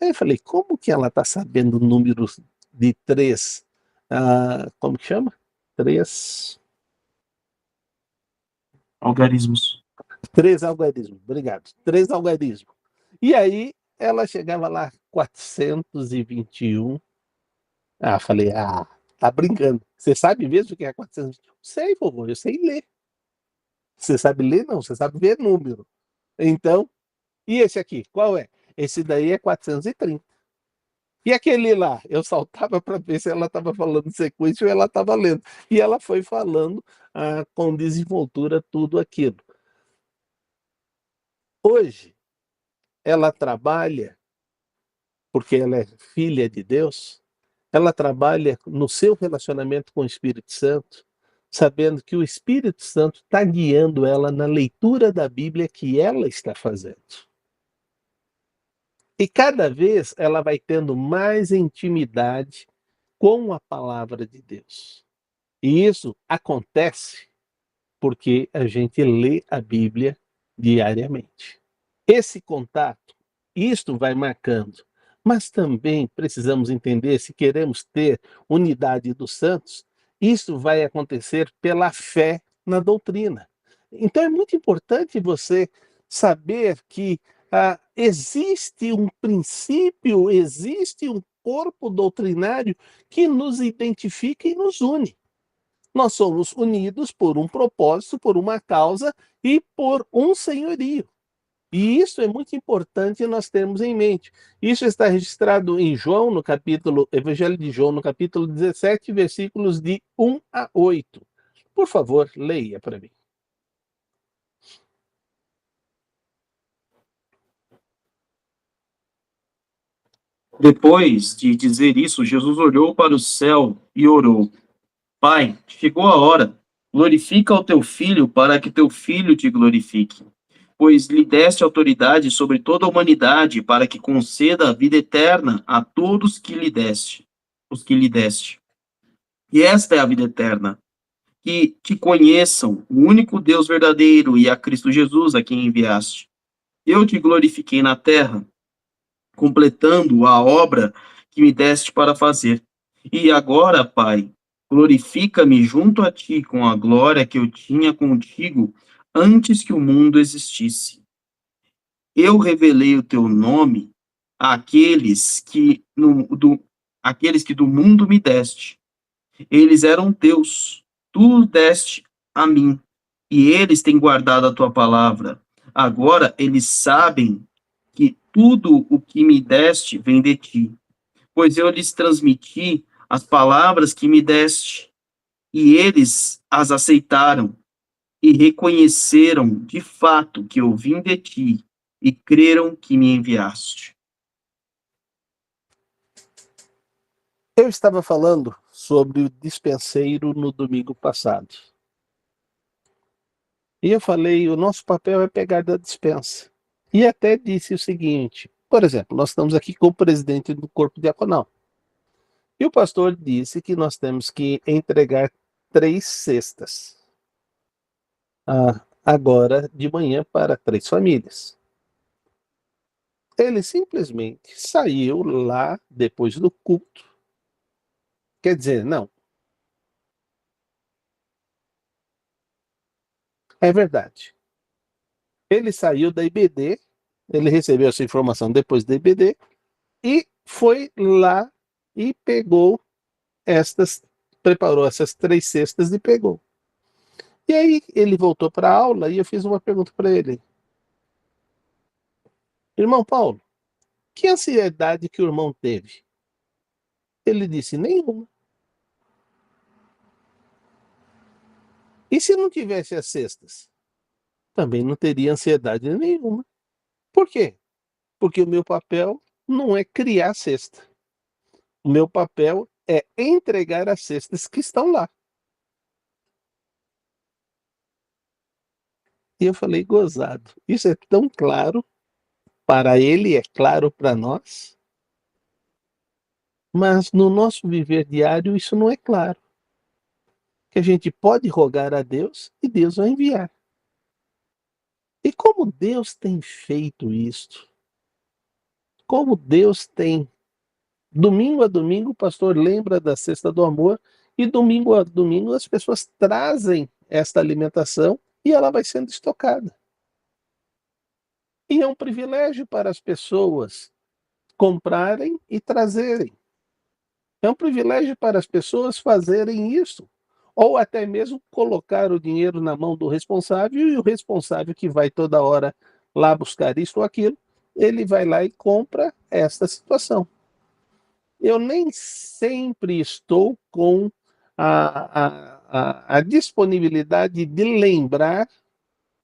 Aí eu falei: como que ela está sabendo números de 3? Como que chama? 3 Algarismos. 3 algarismos, obrigado. 3 algarismos. E aí ela chegava lá, 421. Falei: tá brincando. Você sabe mesmo o que é 421? Sei, vovô, eu sei ler. Você sabe ler? Não, você sabe ver número. Então, e esse aqui, qual é? Esse daí é 430. E aquele lá, eu saltava para ver se ela estava falando sequência ou ela estava lendo. E ela foi falando com desenvoltura tudo aquilo. Hoje, ela trabalha, porque ela é filha de Deus, ela trabalha no seu relacionamento com o Espírito Santo, sabendo que o Espírito Santo está guiando ela na leitura da Bíblia que ela está fazendo. E cada vez ela vai tendo mais intimidade com a palavra de Deus. E isso acontece porque a gente lê a Bíblia diariamente. Esse contato, isto vai marcando. Mas também precisamos entender, se queremos ter unidade dos santos, isso vai acontecer pela fé na doutrina. Então é muito importante você saber que existe um princípio, existe um corpo doutrinário que nos identifica e nos une. Nós somos unidos por um propósito, por uma causa e por um senhorio. E isso é muito importante nós termos em mente. Isso está registrado em João, no capítulo, Evangelho de João, no capítulo 17, versículos de 1 a 8. Por favor, leia para mim. Depois de dizer isso, Jesus olhou para o céu e orou: Pai, chegou a hora. Glorifica o teu filho para que teu filho te glorifique. Pois lhe deste autoridade sobre toda a humanidade para que conceda a vida eterna a todos que lhe deste, os que lhe deste. E esta é a vida eterna, que te conheçam, o único Deus verdadeiro e a Cristo Jesus a quem enviaste. Eu te glorifiquei na terra, completando a obra que me deste para fazer. E agora, Pai, glorifica-me junto a ti com a glória que eu tinha contigo antes que o mundo existisse. Eu revelei o teu nome àqueles que do mundo me deste. Eles eram teus, tu deste a mim, e eles têm guardado a tua palavra. Agora eles sabem que tudo o que me deste vem de ti, pois eu lhes transmiti as palavras que me deste, e eles as aceitaram e reconheceram de fato que eu vim de ti e creram que me enviaste. Eu estava falando sobre o dispenseiro no domingo passado. E eu falei: o nosso papel é pegar da dispensa. E até disse o seguinte: por exemplo, nós estamos aqui com o presidente do corpo diaconal. E o pastor disse que nós temos que entregar 3 cestas agora de manhã para 3 famílias. Ele simplesmente saiu lá depois do culto. Quer dizer, não. É verdade. Ele saiu da IBD, ele recebeu essa informação depois da IBD e foi lá e preparou essas 3 cestas e pegou. E aí ele voltou para a aula e eu fiz uma pergunta para ele. Irmão Paulo, que ansiedade que o irmão teve? Ele disse, nenhuma. E se não tivesse as cestas? Também não teria ansiedade nenhuma. Por quê? Porque o meu papel não é criar cesta. O meu papel é entregar as cestas que estão lá. E eu falei, gozado. Isso é tão claro para ele, é claro para nós, mas no nosso viver diário isso não é claro. Que a gente pode rogar a Deus e Deus vai enviar. E como Deus tem feito isto? Como Deus tem. Domingo a domingo o pastor lembra da Cesta do Amor e domingo a domingo as pessoas trazem esta alimentação e ela vai sendo estocada. E é um privilégio para as pessoas comprarem e trazerem. É um privilégio para as pessoas fazerem isso. Ou até mesmo colocar o dinheiro na mão do responsável e o responsável que vai toda hora lá buscar isso ou aquilo, ele vai lá e compra esta situação. Eu nem sempre estou com a disponibilidade de lembrar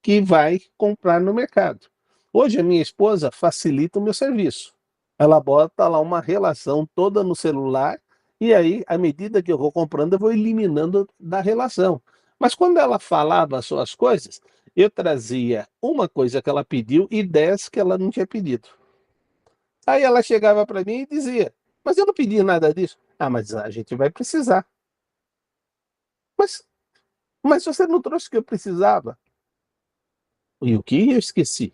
que vai comprar no mercado. Hoje a minha esposa facilita o meu serviço. Ela bota lá uma relação toda no celular e aí, à medida que eu vou comprando, eu vou eliminando da relação. Mas quando ela falava as suas coisas, eu trazia uma coisa que ela pediu e 10 que ela não tinha pedido. Aí ela chegava para mim e dizia, mas eu não pedi nada disso. Ah, mas a gente vai precisar. Mas, mas você não trouxe o que eu precisava. E o que eu esqueci?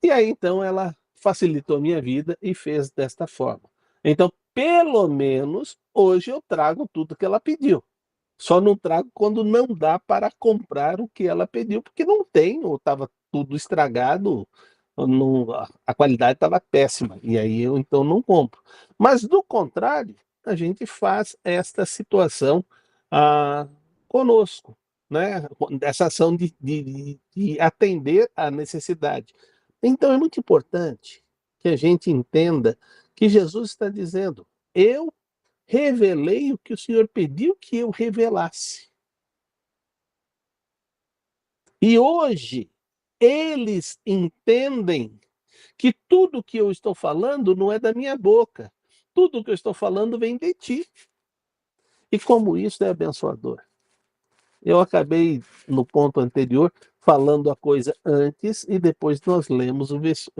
E aí, então, ela facilitou a minha vida e fez desta forma. Então, pelo menos, hoje eu trago tudo que ela pediu. Só não trago quando não dá para comprar o que ela pediu, porque não tem, ou estava tudo estragado, ou a qualidade estava péssima, e aí eu então não compro. Mas, do contrário, a gente faz esta situação ah, conosco, né? Essa ação de atender à necessidade. Então, é muito importante que a gente entenda que Jesus está dizendo: eu revelei o que o Senhor pediu que eu revelasse. E hoje, eles entendem que tudo que eu estou falando não é da minha boca. Tudo que eu estou falando vem de ti. E como isso é abençoador. Eu acabei, no ponto anterior, falando a coisa antes e depois nós lemos o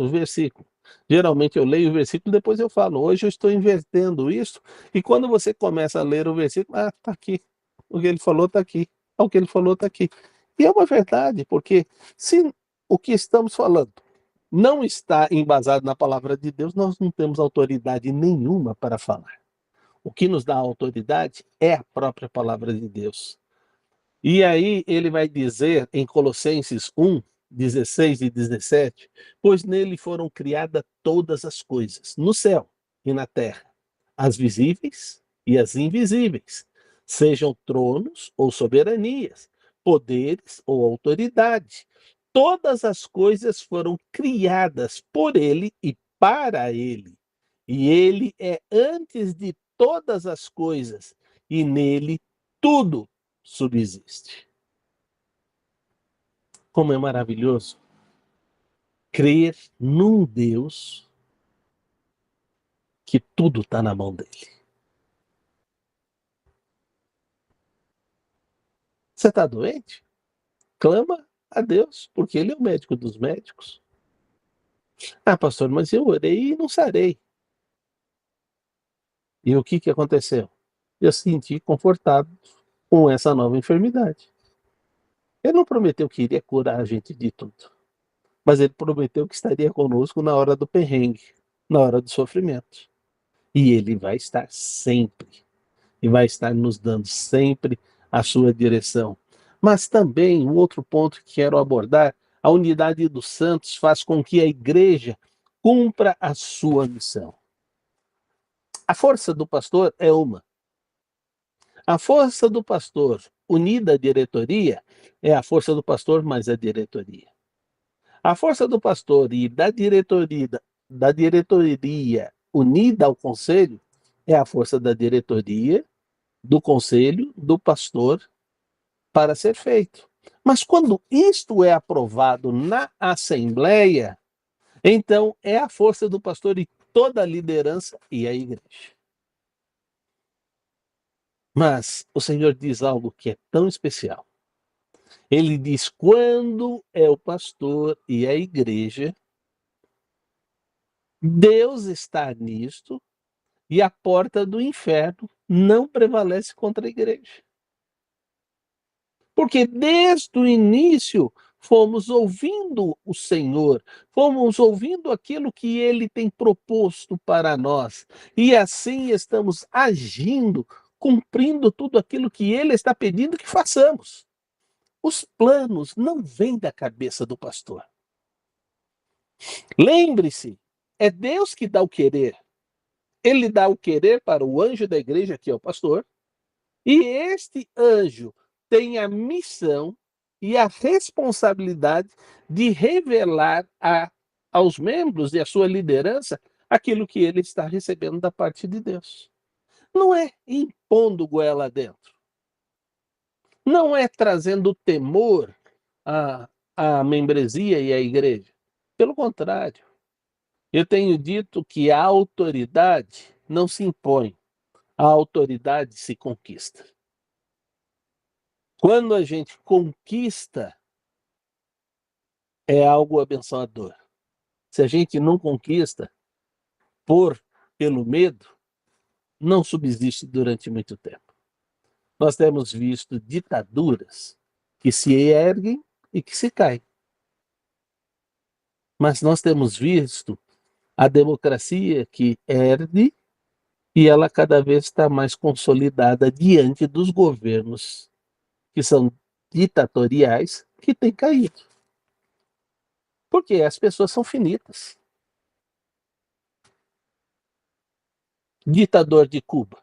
versículo. Geralmente eu leio o versículo e depois eu falo. Hoje eu estou invertendo isso e quando você começa a ler o versículo, está aqui. O que ele falou está aqui. O que ele falou está aqui. E é uma verdade, porque se o que estamos falando não está embasado na palavra de Deus, nós não temos autoridade nenhuma para falar. O que nos dá autoridade é a própria palavra de Deus. E aí ele vai dizer em Colossenses 1, 16 e 17, pois nele foram criadas todas as coisas, no céu e na terra, as visíveis e as invisíveis, sejam tronos ou soberanias, poderes ou autoridade. Todas as coisas foram criadas por ele e para ele. E ele é antes de todas as coisas, e nele tudo subsiste. Como é maravilhoso crer num Deus que tudo está na mão dele. Você está doente? Clama a Deus, porque ele é o médico dos médicos. Ah, pastor, mas eu orei e não sarei. E o que aconteceu? Eu senti confortado com essa nova enfermidade. Ele não prometeu que iria curar a gente de tudo, mas ele prometeu que estaria conosco na hora do perrengue, na hora do sofrimento. E ele vai estar sempre, e vai estar nos dando sempre a sua direção. Mas também, um outro ponto que quero abordar, a unidade dos santos faz com que a igreja cumpra a sua missão. A força do pastor é uma. A força do pastor unida à diretoria é a força do pastor mais a diretoria. A força do pastor e da diretoria unida ao conselho é a força da diretoria, do conselho, do pastor para ser feito. Mas quando isto é aprovado na assembleia, então é a força do pastor e toda a liderança e a igreja. Mas o Senhor diz algo que é tão especial. Ele diz: quando é o pastor e a igreja, Deus está nisto e a porta do inferno não prevalece contra a igreja. Porque desde o início fomos ouvindo o Senhor, fomos ouvindo aquilo que Ele tem proposto para nós, e assim estamos agindo, cumprindo tudo aquilo que Ele está pedindo que façamos. Os planos não vêm da cabeça do pastor. Lembre-se, é Deus que dá o querer. Ele dá o querer para o anjo da igreja, que é o pastor, e este anjo tem a missão e a responsabilidade de revelar aos membros e à sua liderança aquilo que ele está recebendo da parte de Deus. Não é impondo goela dentro. Não é trazendo temor à membresia e à igreja. Pelo contrário, eu tenho dito que a autoridade não se impõe, a autoridade se conquista. Quando a gente conquista, é algo abençoador. Se a gente não conquista pelo medo, não subsiste durante muito tempo. Nós temos visto ditaduras que se erguem e que se caem. Mas nós temos visto a democracia que ergue e ela cada vez está mais consolidada diante dos governos que são ditatoriais que têm caído. Porque as pessoas são finitas. Ditador de Cuba,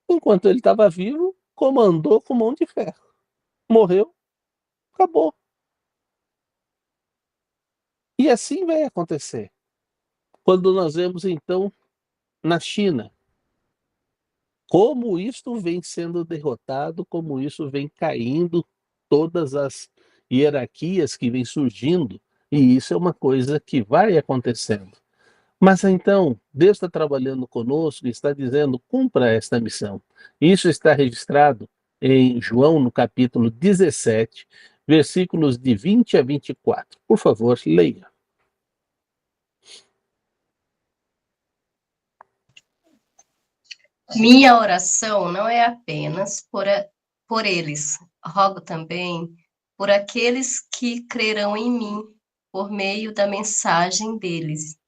enquanto ele estava vivo, comandou com mão de ferro. Morreu, acabou. E assim vai acontecer. Quando nós vemos, então, na China, como isto vem sendo derrotado, como isso vem caindo, todas as hierarquias que vêm surgindo, e isso é uma coisa que vai acontecendo. Mas então, Deus está trabalhando conosco e está dizendo, cumpra esta missão. Isso está registrado em João, no capítulo 17, versículos de 20 a 24. Por favor, leia. Minha oração não é apenas por eles, rogo também por aqueles que crerão em mim, por meio da mensagem deles,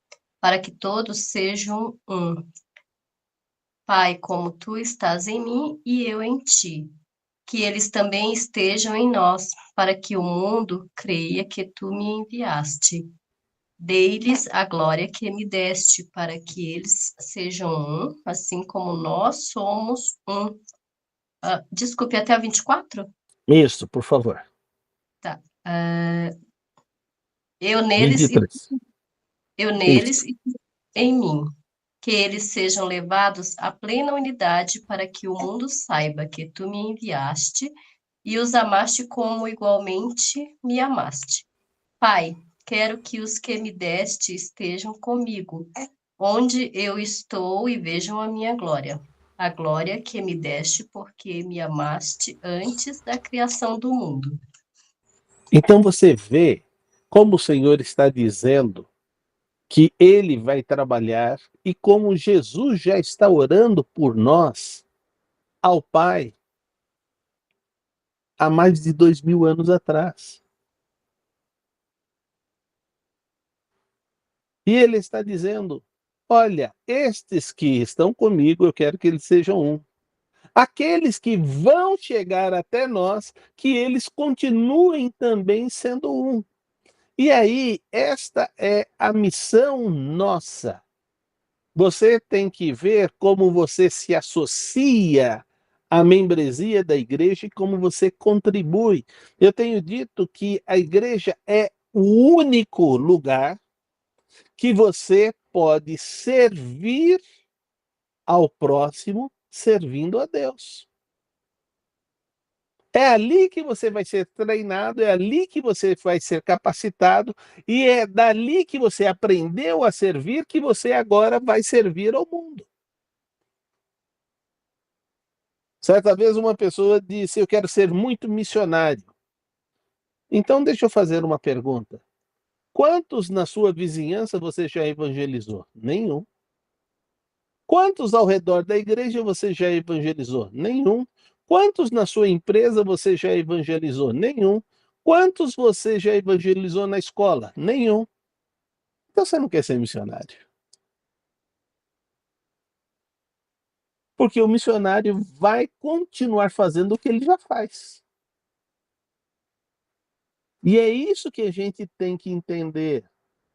para que todos sejam um. Pai, como tu estás em mim e eu em ti, que eles também estejam em nós, para que o mundo creia que tu me enviaste. Dei-lhes a glória que me deste, para que eles sejam um, assim como nós somos um. Desculpe, até a 24? Isso, por favor. Tá. Eu neles 23. Isso. e em mim. Que eles sejam levados à plena unidade, para que o mundo saiba que tu me enviaste e os amaste como igualmente me amaste. Pai, quero que os que me deste estejam comigo, onde eu estou, e vejam a minha glória. A glória que me deste, porque me amaste antes da criação do mundo. Então você vê como o Senhor está dizendo que ele vai trabalhar e como Jesus já está orando por nós ao Pai há mais de 2000 anos atrás. E ele está dizendo: olha, estes que estão comigo, eu quero que eles sejam um. Aqueles que vão chegar até nós, que eles continuem também sendo um. E aí, esta é a missão nossa. Você tem que ver como você se associa à membresia da igreja e como você contribui. Eu tenho dito que a igreja é o único lugar que você pode servir ao próximo servindo a Deus. É ali que você vai ser treinado, é ali que você vai ser capacitado, e é dali que você aprendeu a servir que você agora vai servir ao mundo. Certa vez uma pessoa disse: eu quero ser muito missionário. Então deixa eu fazer uma pergunta. Quantos na sua vizinhança você já evangelizou? Nenhum. Quantos ao redor da igreja você já evangelizou? Nenhum. Quantos na sua empresa você já evangelizou? Nenhum. Quantos você já evangelizou na escola? Nenhum. Então você não quer ser missionário. Porque o missionário vai continuar fazendo o que ele já faz. E é isso que a gente tem que entender.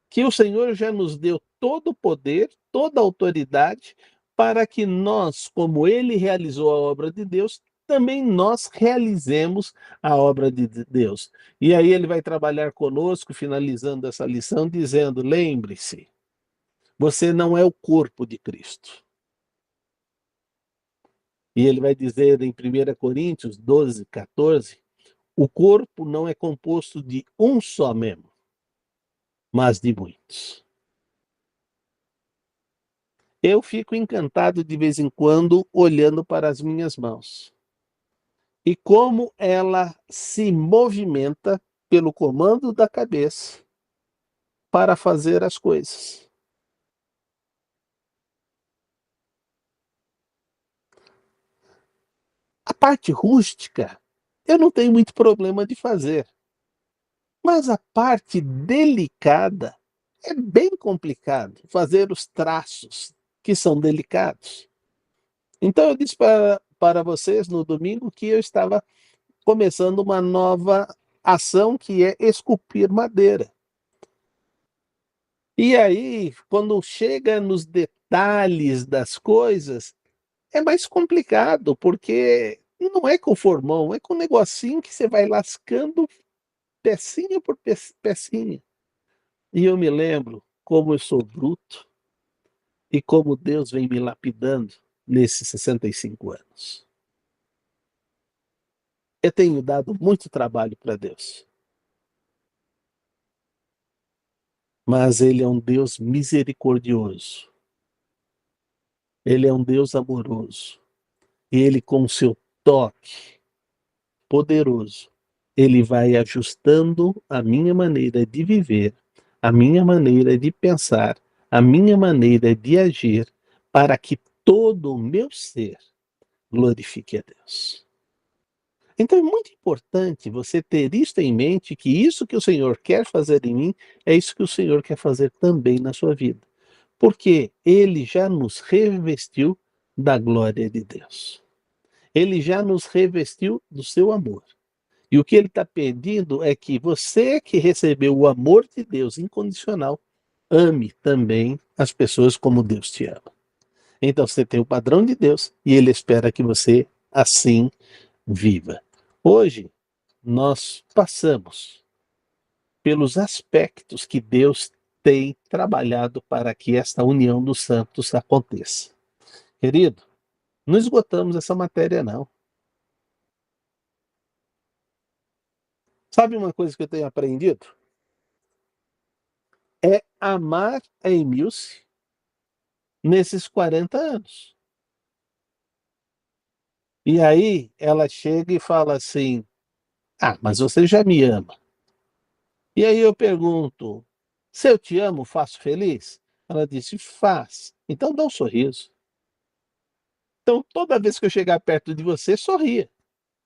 Que o Senhor já nos deu todo o poder, toda a autoridade, para que nós, como Ele realizou a obra de Deus, também nós realizemos a obra de Deus. E aí ele vai trabalhar conosco, finalizando essa lição, dizendo: lembre-se, você não é o corpo de Cristo. E ele vai dizer em 1 Coríntios 12, 14, o corpo não é composto de um só membro, mas de muitos. Eu fico encantado de vez em quando olhando para as minhas mãos e como ela se movimenta pelo comando da cabeça para fazer as coisas. A parte rústica eu não tenho muito problema de fazer, mas a parte delicada é bem complicado, fazer os traços que são delicados. Então eu disse para vocês no domingo que eu estava começando uma nova ação que é esculpir madeira. E aí, quando chega nos detalhes das coisas, é mais complicado, porque não é com formão, é com um negocinho que você vai lascando pecinha por pecinha. E eu me lembro como eu sou bruto e como Deus vem me lapidando nesses 65 anos. Eu tenho dado muito trabalho para Deus. Mas Ele é um Deus misericordioso. Ele é um Deus amoroso. E Ele, com o seu toque poderoso, Ele vai ajustando a minha maneira de viver, a minha maneira de pensar, a minha maneira de agir, para que todo o meu ser glorifique a Deus. Então é muito importante você ter isto em mente, que isso que o Senhor quer fazer em mim, é isso que o Senhor quer fazer também na sua vida. Porque Ele já nos revestiu da glória de Deus. Ele já nos revestiu do seu amor. E o que Ele está pedindo é que você que recebeu o amor de Deus incondicional, ame também as pessoas como Deus te ama. Então você tem o padrão de Deus e Ele espera que você assim viva. Hoje, nós passamos pelos aspectos que Deus tem trabalhado para que esta união dos santos aconteça. Querido, não esgotamos essa matéria, não. Sabe uma coisa que eu tenho aprendido? É amar a Emilce nesses 40 anos. E aí ela chega e fala assim: ah, mas você já me ama. E aí eu pergunto: se eu te amo, faço feliz? Ela disse: faz. Então dá um sorriso. Então toda vez que eu chegar perto de você, sorria.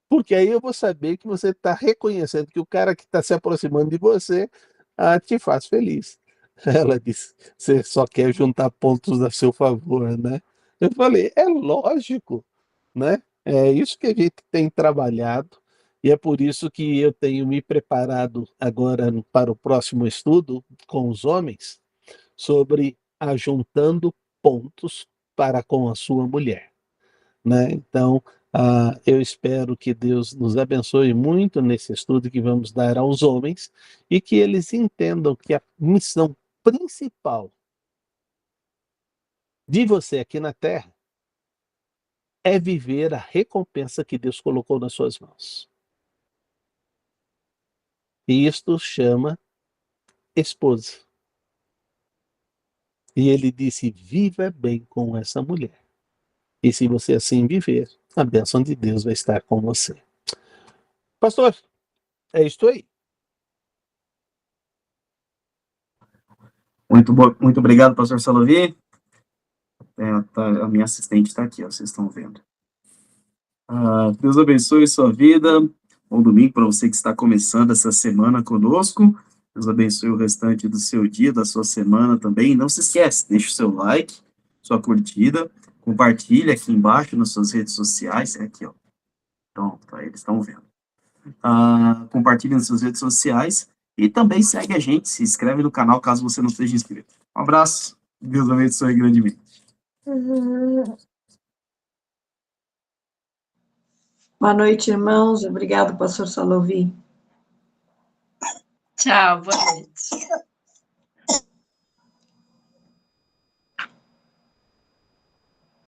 Porque aí eu vou saber que você está reconhecendo que o cara que está se aproximando de você te faz feliz. Ela disse: você só quer juntar pontos a seu favor, né? Eu falei: é lógico, né? É isso que a gente tem trabalhado, e é por isso que eu tenho me preparado agora para o próximo estudo com os homens, sobre ajuntando pontos para com a sua mulher, né. Então, eu espero que Deus nos abençoe muito nesse estudo que vamos dar aos homens, e que eles entendam que a missão principal de você aqui na terra é viver a recompensa que Deus colocou nas suas mãos. E isto chama esposa. E ele disse: viva bem com essa mulher. E se você assim viver, a bênção de Deus vai estar com você. Pastor, é isto aí. Muito obrigado, pastor Salovi. A minha assistente está aqui, ó, vocês estão vendo. Deus abençoe sua vida. Bom domingo para você que está começando essa semana conosco. Deus abençoe o restante do seu dia, da sua semana também. Não se esquece, deixa o seu like, sua curtida, compartilha aqui embaixo nas suas redes sociais. É aqui, ó. Então, eles estão vendo. Compartilhe nas suas redes sociais e também segue a gente, se inscreve no canal caso você não esteja inscrito. Um abraço, Deus abençoe grandemente. Boa noite, irmãos. Obrigado, pastor Salovi. Tchau, boa noite.